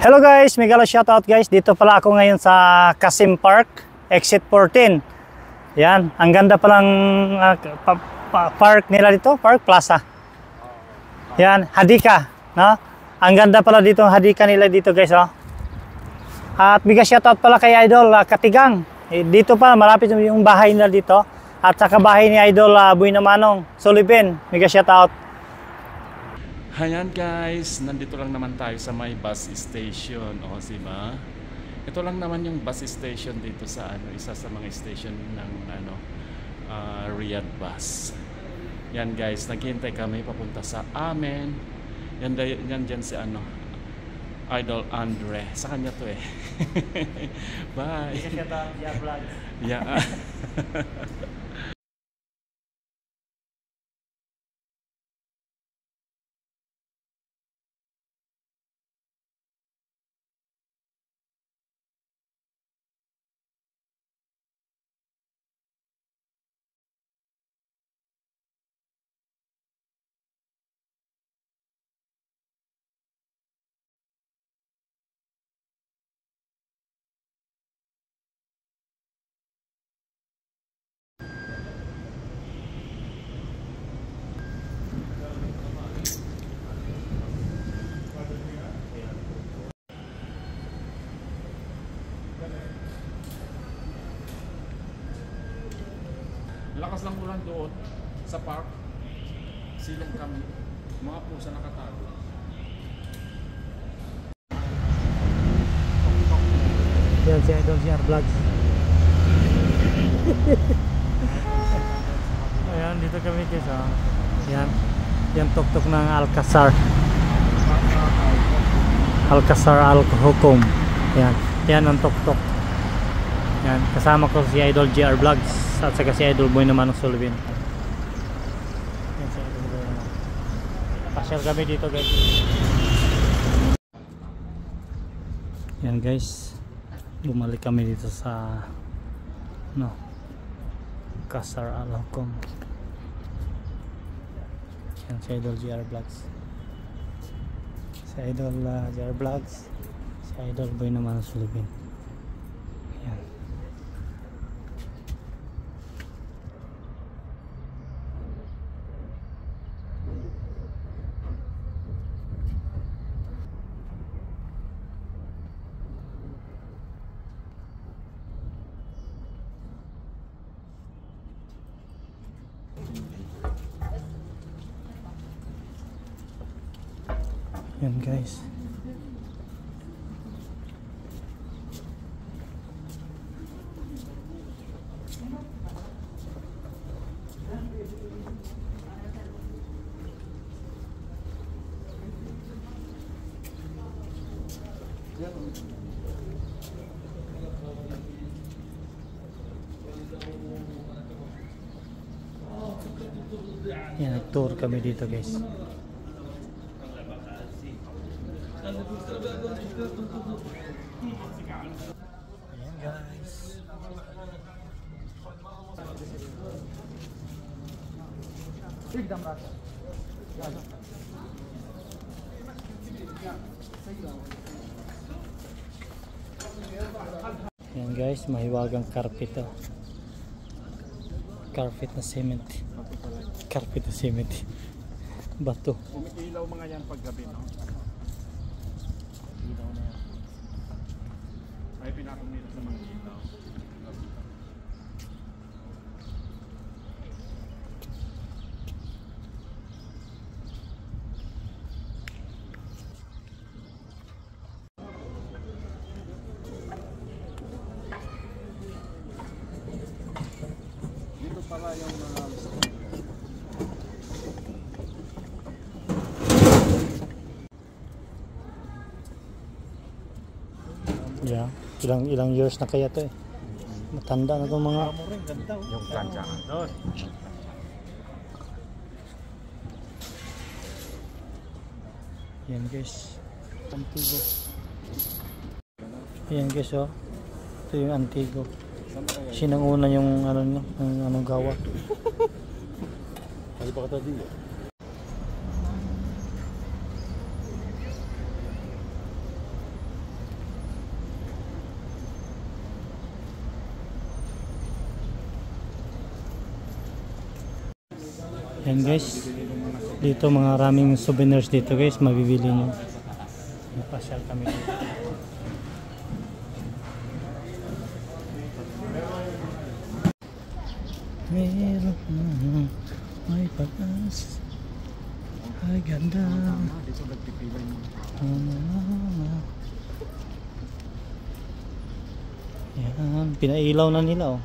Hello guys, Megalo shoutout guys. Dito pala ako ngayon sa Kasim Park, Exit 14. Yan, ang ganda palang park nila dito, Park Plaza. Yan, Hadika, no? Ang ganda pala dito, Hadika nila dito guys, oh. At mega shoutout pala kay Idol Katigang. Dito pa malapit yung bahay nila dito. At saka bahay ni Idol Buy na Manong, Sullivan. Mega shoutout. Ayan guys, nandito lang naman tayo sa may bus station. O, diba? Ito lang naman yung bus station dito sa isa sa mga station ng Riyadh Bus. Yan guys, naghihintay kami papunta sa amin. Yan dyan si Idol Andre. Sa kanya to eh. Bye. Yeah. Lakas lang ulan doon sa park. Silong kami. Mga pusa nakatago. Yan si Idol CR Vlogs. Ayan, dito kami guys, oh. Yan. Yan tok-tok ng Alcazar. Alcazar Al-Hukum. Yan. Yan ang tok-tok. Yan. Kasama ko si Idol GR Vlogs. At saka si Idol Buy na Manong Sullivan. Yan si Idol Buy naman. Pasyal kami dito guys. Yan guys. Bumalik kami dito sa Alcazar Al-Hukum. Yan si Idol GR Vlogs. Si Idol GR Vlogs. Si Idol Buy na Manong Sullivan. Yan. Yan guys. Yan, nag-tour kami dito guys. Ayan guys. Ayan guys, mahiwagang carpet to. Carpet na cement. Carpet na cement. Bato. Umiilaw mga yan pag gabi, no? Ilaw na yan. Ay pinatong nila sa mga ilaw. Dito pala yung yeah. Ilang years na kaya to eh. Matanda na itong mga yung kanya doon. Yan guys, Antigo. Yan guys, oh. Ito yung Antigo. Sinanguna yung anong gawa. Ano ba ka tadi? Yan guys. Dito mga raming souvenirs dito guys. Mabibili nyo. Napasyal kami dito. Meron may pag-as. Ay ganda. Yan, pinailaw na nila oh.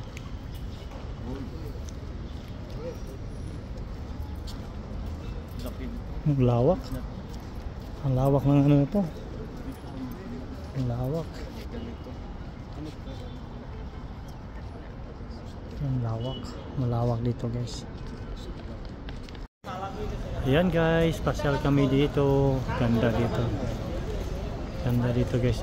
Ang lawak. Ang lawak ng ano ito. Ang lawak. Ang lawak. Malawak dito guys. Ayan guys, pasyal kami dito. Ganda dito. Ganda dito guys.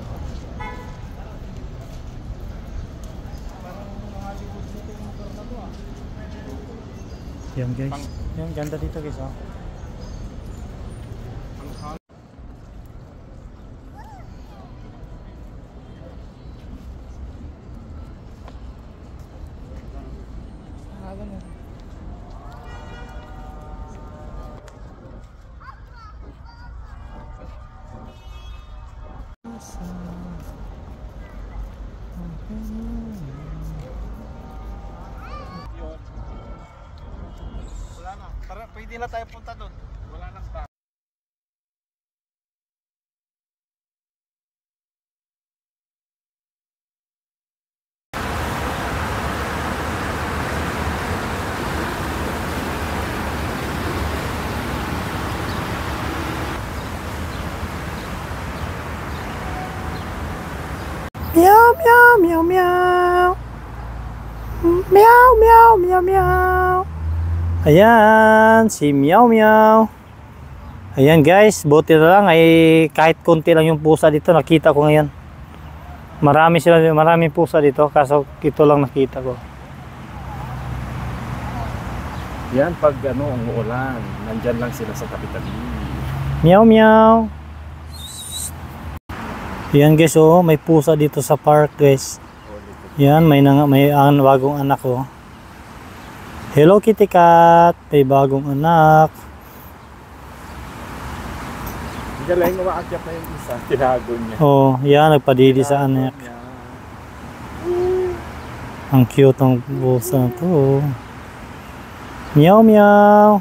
Ayan guys. Ayan, ganda dito guys oh. Wala na. Pwede na tayo punta doon. Wala nang pa. Meow meow meow meow. Meow meow meow meow. Ayan, si Meow Meow. Ayan guys, buti na lang ay kahit konti lang yung pusa dito nakita ko ngayon. Maraming pusa dito kaso ito lang nakita ko. Yan pag ano ang uulan, nandyan lang sila sa tabi-tabi. Meow meow. Yan guys oh, may pusa dito sa park guys. Yan, may bagong anak oh. Hello Kitty Cat, may bagong anak. Galing, umaakyat na yung isa, tinago niya. Oh, yan, nagpadidi sa anak. Ang cute ng pusa na to. Meow meow.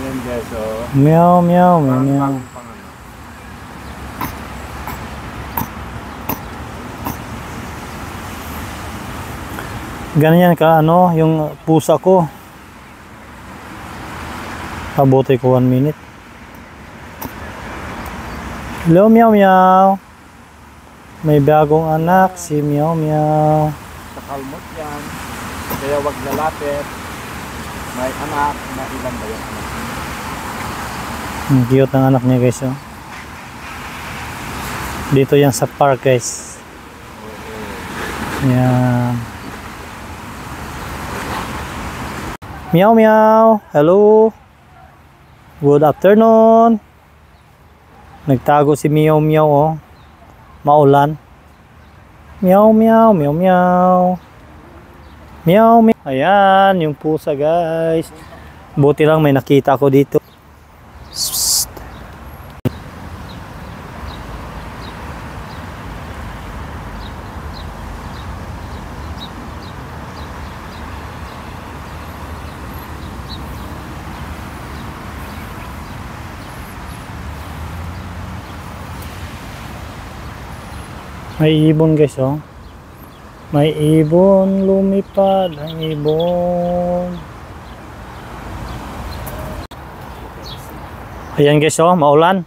Ayan guys, oh. Meow meow meow meow. Ganyan ka ano, yung pusa ko. Pabuti ko 1 minute. Hello Meow Meow. May bagong anak si Meow Meow. Nakalmot yan. Kaya wag lalapit. May anak, na ilan ba yung anak niya? Ang cute ng anak niya guys oh. Dito yan sa park guys. Yan. Meow meow. Hello. Good afternoon. Nagtago si Meow Meow oh. Maulan. Meow meow meow meow. Meow meow. Ayan yung pusa guys. Buti lang may nakita ko dito. May ibon guys oh. May ibon lumipad, ang ibon. Ayan guys oh, maulan.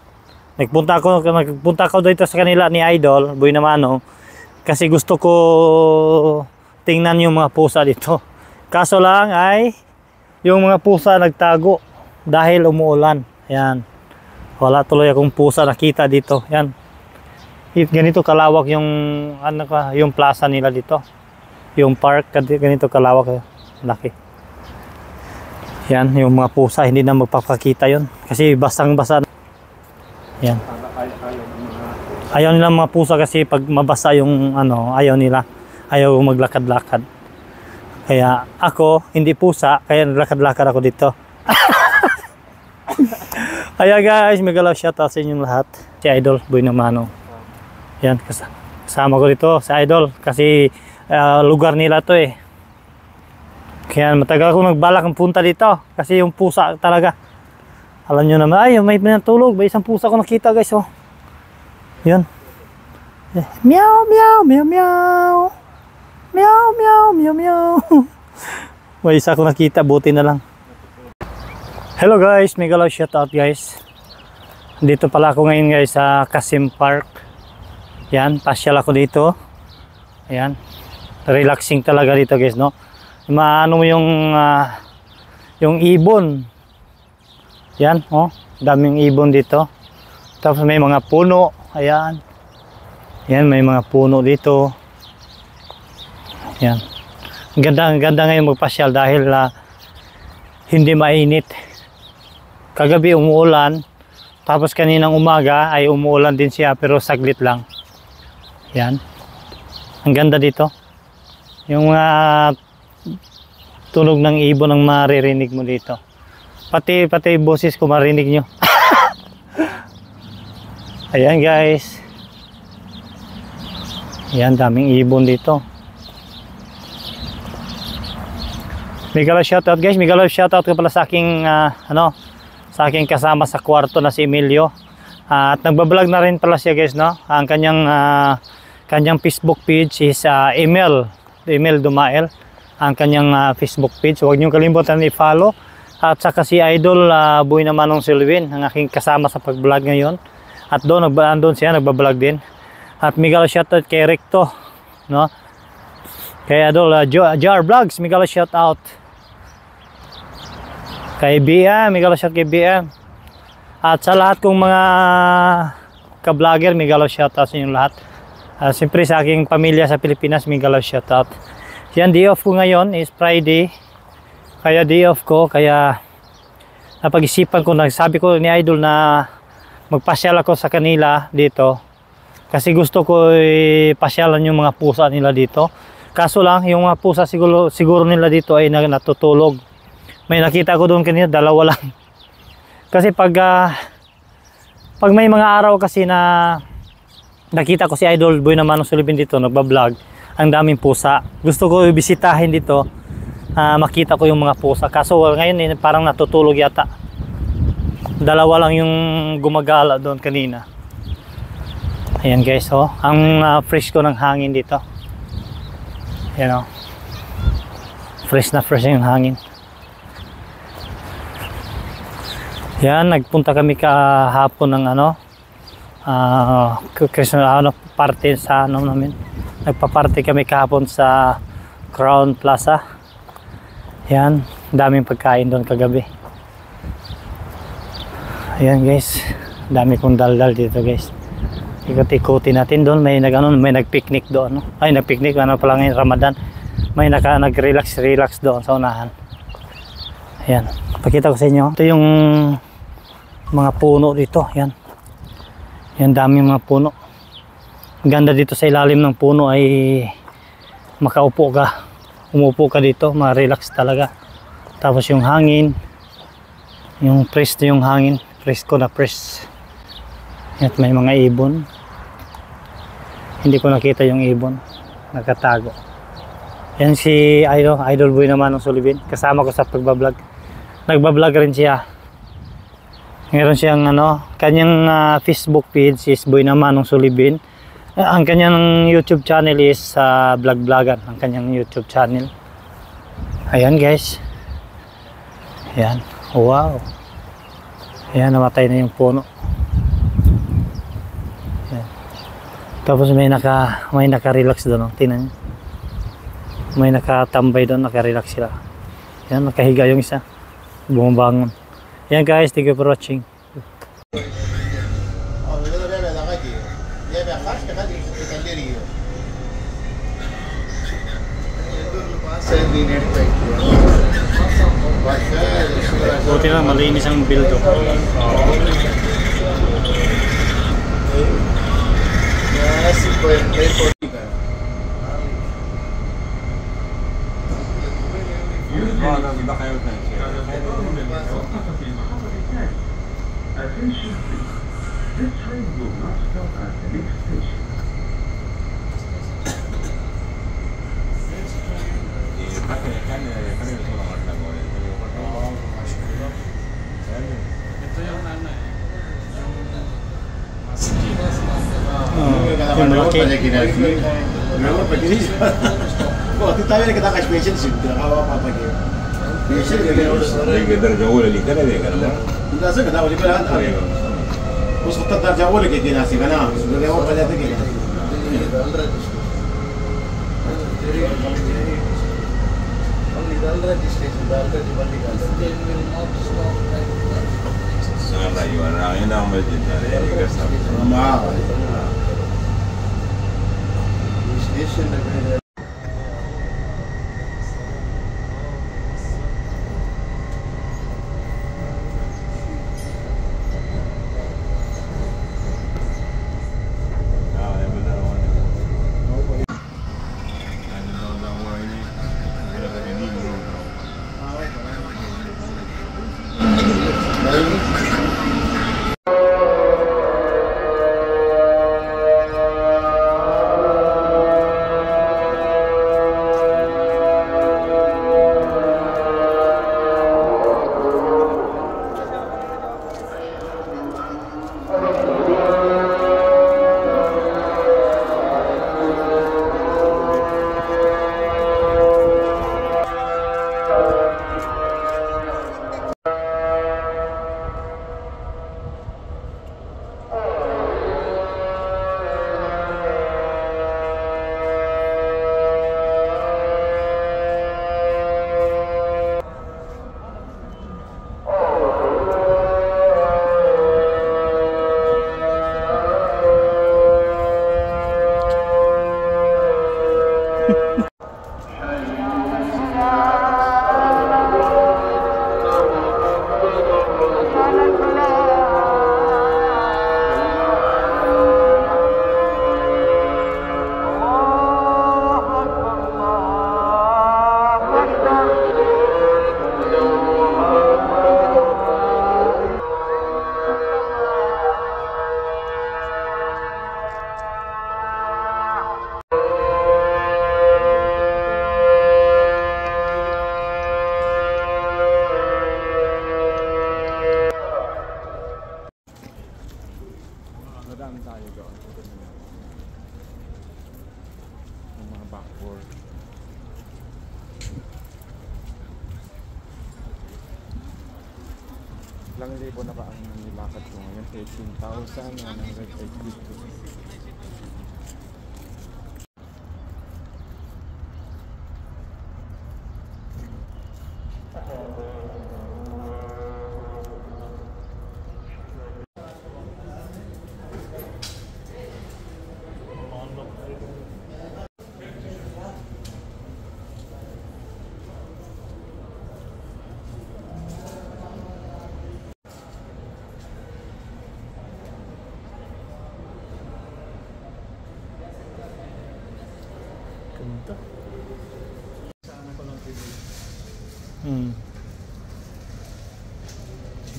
Nagpunta ako dito sa kanila ni Idol, Boy Namano. Kasi gusto ko tingnan yung mga pusa dito. Kaso lang ay yung mga pusa nagtago dahil umuulan. Ayan. Wala tuloy akong pusa nakita dito. Ayan. Ganito kalawak yung yung plaza nila dito. Yung park ganito kalawak, laki. Yan, yung mga pusa hindi na magpapakita yon kasi basang-basa. Yan. Ayaw nila mga pusa kasi pag mabasa yung ayaw nila. Ayaw maglakad-lakad. Kaya ako, hindi pusa, kaya lakad-lakad ako dito. Kaya guys, megalaw shoutout sa inyong lahat. Si Idol Boy na Manong. Yan, kasama ko dito sa Idol kasi lugar nila to eh. Kaya matagal ako nagbalak ng punta dito kasi yung pusa talaga. Alam nyo naman, ay may pinatulog, may isang pusa ko nakita guys oh. Yan. Meow, meow, meow, meow. Meow, meow, meow, meow. May isa ko nakita, buti na lang. Hello guys, megalaw shoutout guys. Dito pala ako ngayon guys sa Kasim Park. Yan, pasyal ako dito. Ayan. Relaxing talaga dito guys, no? Maano mo yung ibon. Yan, oh. Daming ibon dito. Tapos may mga puno. Ayan. Yan, may mga puno dito. Yan. Ang ganda ngayon magpasyal dahil hindi mainit. Kagabi umuulan. Tapos kaninang umaga ay umuulan din siya pero saglit lang. Yan. Ang ganda dito. Yung tunog ng ibon ang maririnig mo dito. Pati boses ko marinig nyo. Ayan guys. Ayan, daming ibon dito. Megalaw shoutout guys. Megalaw shoutout ko pala sa aking sa aking kasama sa kwarto na si Emilio. At nagbablog na rin pala siya guys, no? Ang kanyang Facebook page is Emil Dumael. Ang kanyang Facebook page. Huwag niyo kalimutan i-follow. At saka si Idol Boy na Manong Silvin, ang aking kasama sa pag-vlog ngayon. At doon siya nagba-vlog din. At megalaw shoutout kay Recto, no? Kay Idol Jar Vlogs, megalaw shoutout. Kay BM, megalaw shoutout kay BM. At sa lahat kong mga ka-vlogger, megalaw shoutout sa inyong lahat. Siyempre sa aking pamilya sa Pilipinas, megalaw shoutout. Yan, day off ko ngayon is Friday. Kaya day off ko, kaya napag-isipan ko, nagsabi ko ni Idol na magpasyal ako sa kanila dito. Kasi gusto ko pasyalan yung mga pusa nila dito. Kaso lang, yung mga pusa siguro nila dito ay natutulog. May nakita ko doon kanina, dalawa lang. Kasi pag may mga araw kasi na nakita ko si Idol Boy na Manong Silvin dito, nagbablog, ang daming pusa. Gusto ko bisitahin dito, makita ko yung mga pusa. Kaso ngayon parang natutulog yata. Dalawa lang yung gumagala doon kanina. Ayan guys, oh, ang fresh ko ng hangin dito. Ayan, oh. Fresh na fresh yung hangin. Yan, nagpunta kami kahapon ng party sa namin. Nagpa-party kami kahapon sa Crown Plaza. Yan, daming pagkain doon kagabi. Ayan guys, dami kong daldal dito guys. Ikot-ikutin natin doon, may nag-picnic doon, no? Ay, nag-picnic, pala ngayon Ramadan. May nag-relax doon sa unahan. Ayan, pakita ko sa inyo. Ito yung mga puno dito, yan. Yan, daming mga puno. Ang ganda dito sa ilalim ng puno ay makaupo ka. Umupo ka dito, ma-relax talaga. Tapos yung hangin, yung presko yung hangin, presko na press. At may mga ibon. Hindi ko nakita yung ibon, nakatago. Yan si Idol Boy na Manong Silvin, kasama ko sa pagbablog. Nagbablog rin siya. Meron siyang kanyang Facebook page is Boy na Manong Silvin. Ang kanyang YouTube channel is Vlog-Vlogan, ang kanyang YouTube channel. Ayan guys. Ayan. Wow. Ayan, namatay na yung puno. Ayan. Tapos may naka-relax doon. Tingnan niyo. May nakatambay doon, naka-relax sila. Ayan, nakahiga yung isa. Bumabangon. Ayan guys, thank you for watching. Buti na, malinis ang build up. Tawagan kita kayo na. Attention please. This train will not stop at the next station. Ito yung ano eh. Yung masjid. Yung malaki. Oh, kita tayo kita ka special sim, kinakawa pa pa kayo. Special Kita jauh lagi kan ada kan. Hindi sa kada wali pala ata. Us kota tarja wali kay kinasi kana. Sudah lewat pa dati kay. Sangat rayu orang ini nama masjid ada kasar. Mama. Nadaan tayo doon. Yung mga backboard. Ilang libo na ba ang nilakad ko ngayon? 18,182. Ganda.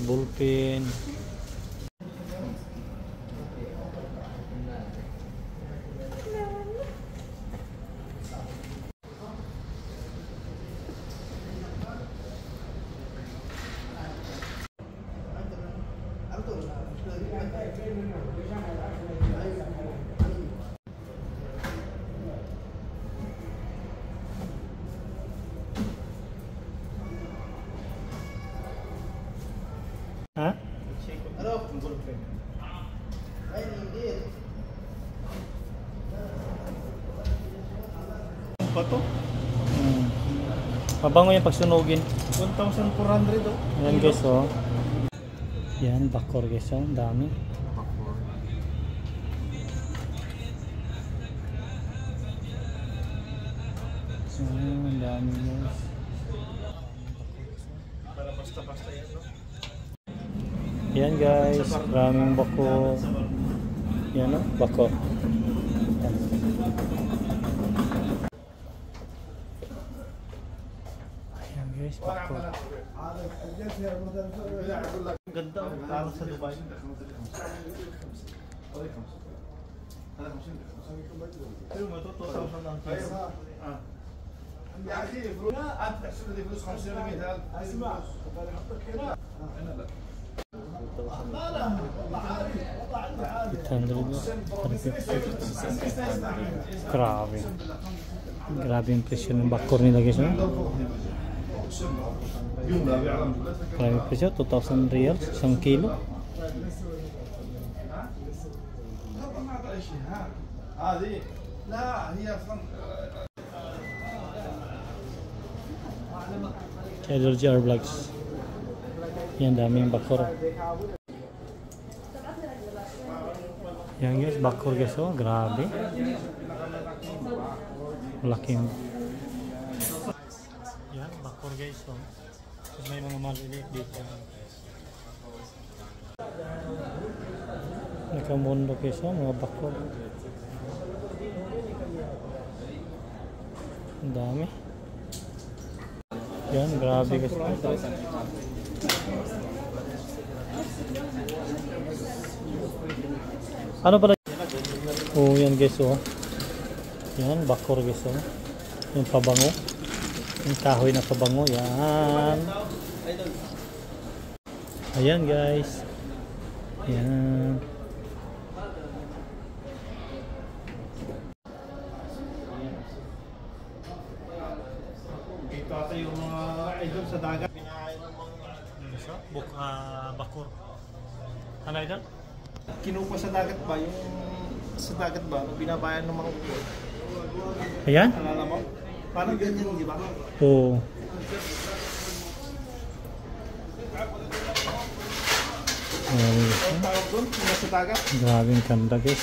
Bullpen. Ha? Ano? Bullpen. Ay, hindi. Pa to? Mabango yung pagsunugin. 1,400 oh. Ayan guys, oh. Yan, bakor guys, oh. Ang dami. Ang dami guys. Para basta-basta yan, no? Yan guys, maraming bako. Yan, oh, bako. Yan. Ayan guys, Bakor. Ganda, parang sa Dubai. Pero mo ito, 2,000 ang piso. Grabe. Grabe yung presyo ng bakor nila guys. Grabe yung presyo, 2,000 riyals, 1 kilo. Idol GR Vlogs. Yan, dami yung bakor. Yan guys, bakor guys, oh, grabe. Malaking. Yan, bakor guys, oh. May mga maliliit dito. Nakamundo guys, oh, mga bakor. Ang dami. Yan, grabe guys. Ano pala? Oh, yan guys, oh. Yan, bakor guys, oh. Yung pabango. Yung kahoy na pabango, yan. Ayan guys. Yan. Ito ata yung mga idol sa dagat. Bakor. Ano idol? Kinupa sa dagat ba? Yung sa dagat ba? Binabayan ng mga upo. Ayan? Alala mo? Parang ganyan, di ba? Oo. Ang tawag doon, yung sa dagat. Grabe yung ganda guys.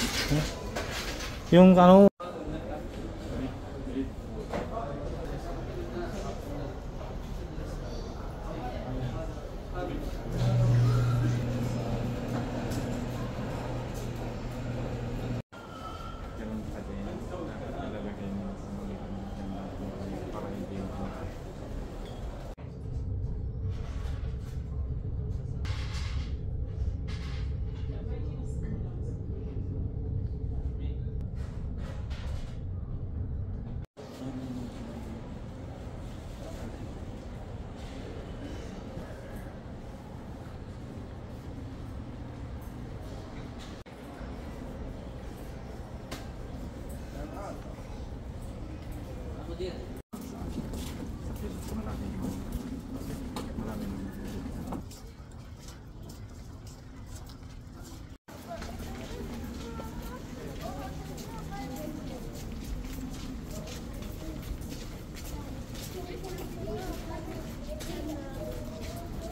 Yung ano, Ganun pa din. Ilalagay mo sa mga para hindi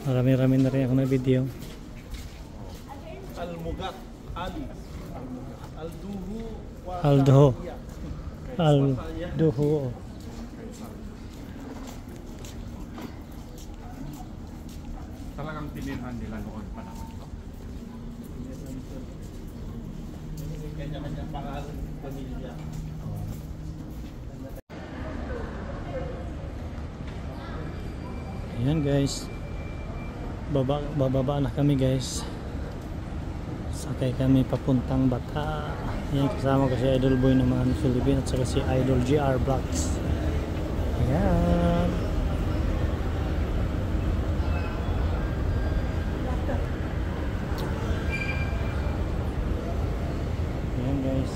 marami-rami na rin ako na video. Al-Mugat. Al-Duhu. Aldo. Aldo. talagang tinirhan nila noon pa naman ito. Kanya-kanya pangalan ng pamilya. Ayan guys. Bababa na kami guys. Sakay kami papuntang Bata. Ayan, kasama ko si Idol Boy naman Philippine at saka si Idol GR Vlogs. Ayan. Ayan guys.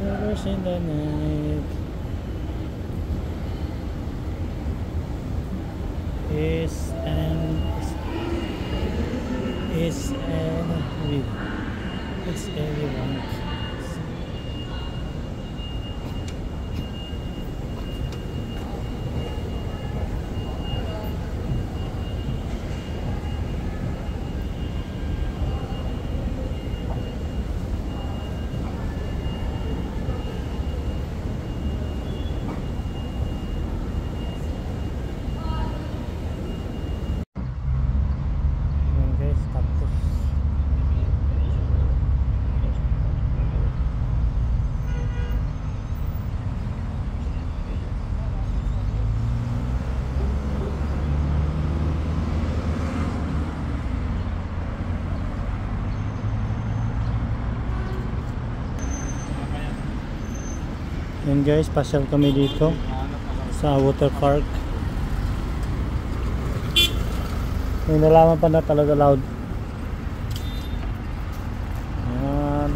Lovers in the night. It's everyone. Ayan guys, tapos Yan guys, pasyal kami dito sa water park. May nalaman pa na talaga loud. Yan.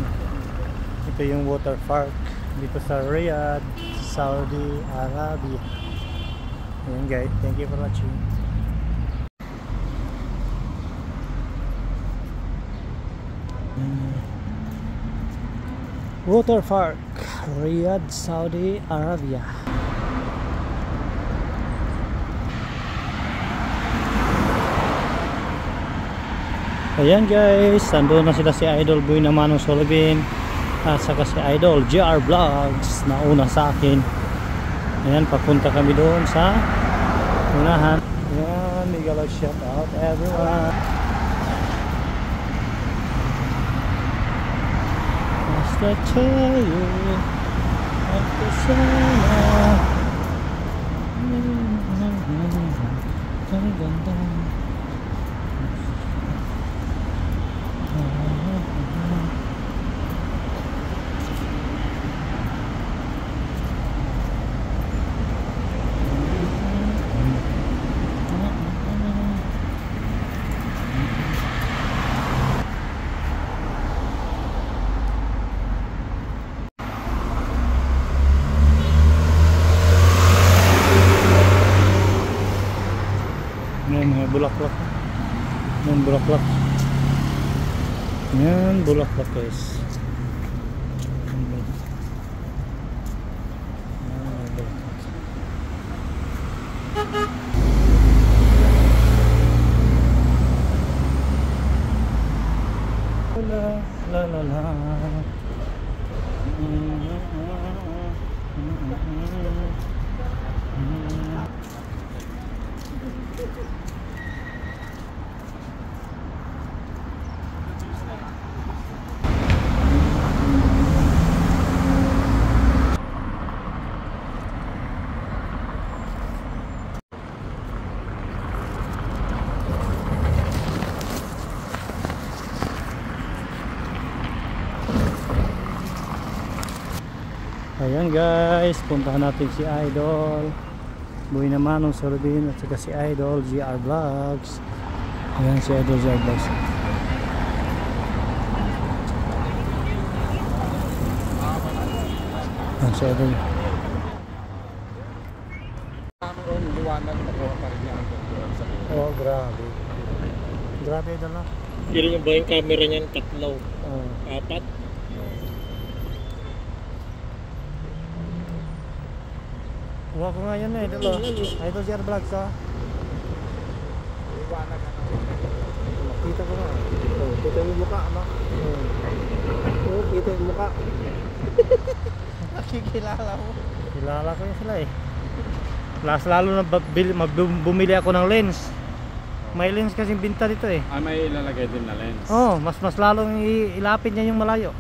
Ito yung water park dito sa Riyadh, Saudi Arabia. Yan guys, thank you for watching. Water Park, Riyadh, Saudi Arabia. Ayan guys, nandun na sila si Idol Boy na Manong Solobin at saka si Idol GR Vlogs na una sa akin. Ayan, papunta kami doon sa unahan. Ayan, mega love shout out everyone. Basta tayo magkasama. Ang ganda. Yan, mga bulaklak. Yan, bulaklak. Yan, bulaklak guys. Yan, bulaklak. Yan, bulaklak. La la la la. Ayan guys, puntahan natin si Idol Boy na Manong Solobin at saka si Idol GR Vlogs. Ayan si Idol GR Vlogs. Ayan si Idol. Oh grabe. Grabe Idol na. Hindi nyo ba yung camera niyan tatlo? Apat? Kuha ko nga yan eh, dito. Idol GR Vlogs ha. Kita ko nga. Kita yung mukha, ano? Oo, kita yung mukha. Nakikilala mo. Kilala ko yun sila eh. Lalo na bumili ako ng lens. May lens kasi binta dito eh. Ah, may ilalagay din na lens. Oh, mas lalong ilapit niya yung malayo.